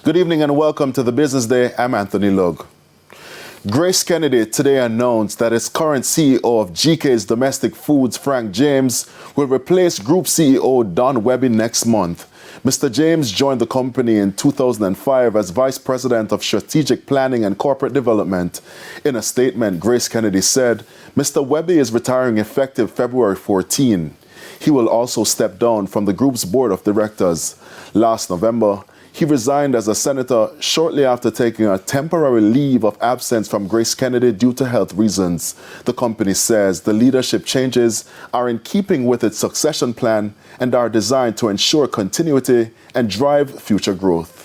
Good evening and welcome to the Business Day. I'm Anthony Lug. GraceKennedy today announced that its current CEO of GK's Domestic Foods, Frank James, will replace Group CEO Don Wehby next month. Mr. James joined the company in 2005 as Vice President of Strategic Planning and Corporate Development. In a statement, GraceKennedy said, Mr. Wehby is retiring effective February 14. He will also step down from the group's board of directors. Last November, he resigned as a senator shortly after taking a temporary leave of absence from GraceKennedy due to health reasons. The company says the leadership changes are in keeping with its succession plan and are designed to ensure continuity and drive future growth.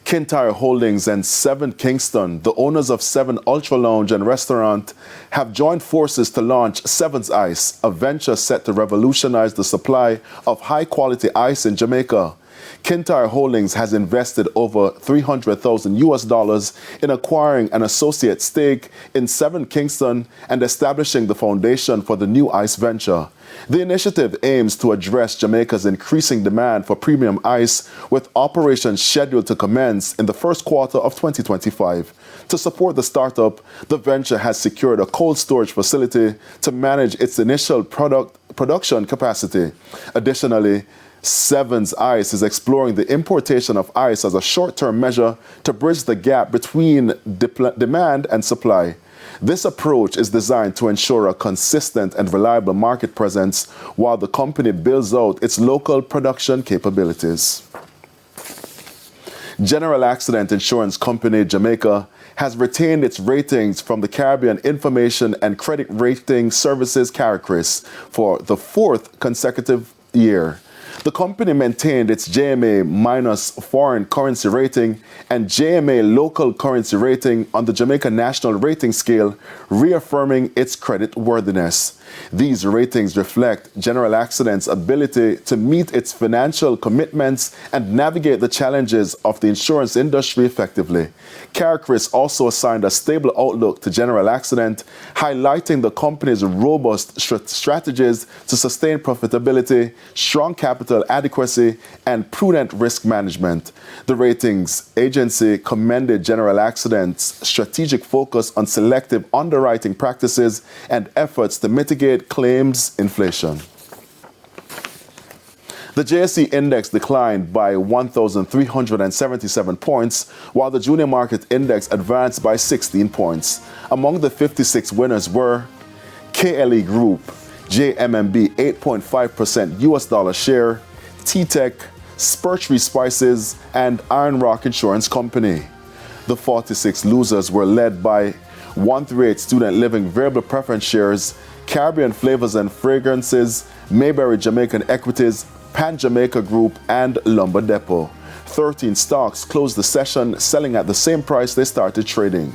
Kintyre Holdings and 7 Kingston, the owners of 7 Ultra Lounge and Restaurant, have joined forces to launch 7's Ice, a venture set to revolutionize the supply of high-quality ice in Jamaica. Kintyre Holdings has invested over $300,000 in acquiring an associate stake in 7 Kingston and establishing the foundation for the new ice venture. The initiative aims to address Jamaica's increasing demand for premium ice, with operations scheduled to commence in the first quarter of 2025. To support the startup, the venture has secured a cold storage facility to manage its initial production capacity. Additionally, 7's Ice is exploring the importation of ice as a short-term measure to bridge the gap between demand and supply. This approach is designed to ensure a consistent and reliable market presence while the company builds out its local production capabilities. General Accident Insurance Company Jamaica has retained its ratings from the Caribbean Information and Credit Rating Services CARICRIS for the 4th consecutive year. The company maintained its JMA- foreign currency rating and JMA local currency rating on the Jamaica National Rating Scale, reaffirming its creditworthiness. These ratings reflect General Accident's ability to meet its financial commitments and navigate the challenges of the insurance industry effectively. CARICRIS also assigned a stable outlook to General Accident, highlighting the company's robust strategies to sustain profitability, strong capital adequacy, and prudent risk management. The ratings agency commended General Accident's strategic focus on selective underwriting practices and efforts to mitigate claims inflation. The JSE index declined by 1,377 points, while the junior market index advanced by 16 points. Among the 56 winners were KLE Group, JMMB 8.5% US dollar share, T-Tech, Spurtree Spices, and Iron Rock Insurance Company. The 46 losers were led by 138 Student Living Variable Preference Shares, Caribbean Flavors and Fragrances, Mayberry Jamaican Equities, Pan Jamaica Group, and Lumber Depot. 13 stocks closed the session selling at the same price they started trading.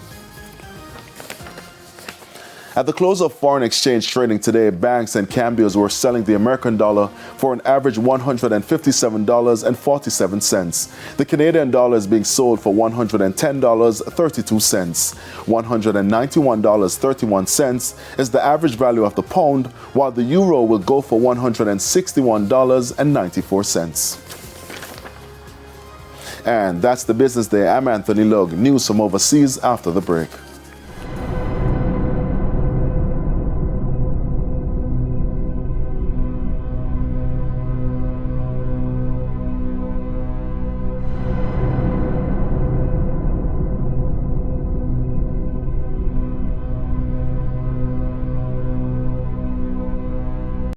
At the close of foreign exchange trading today, banks and cambios were selling the American dollar for an average $157.47. The Canadian dollar is being sold for $110.32. $191.31 is the average value of the pound, while the euro will go for $161.94. And that's the Business Day. I'm Anthony Lug. News from overseas after the break.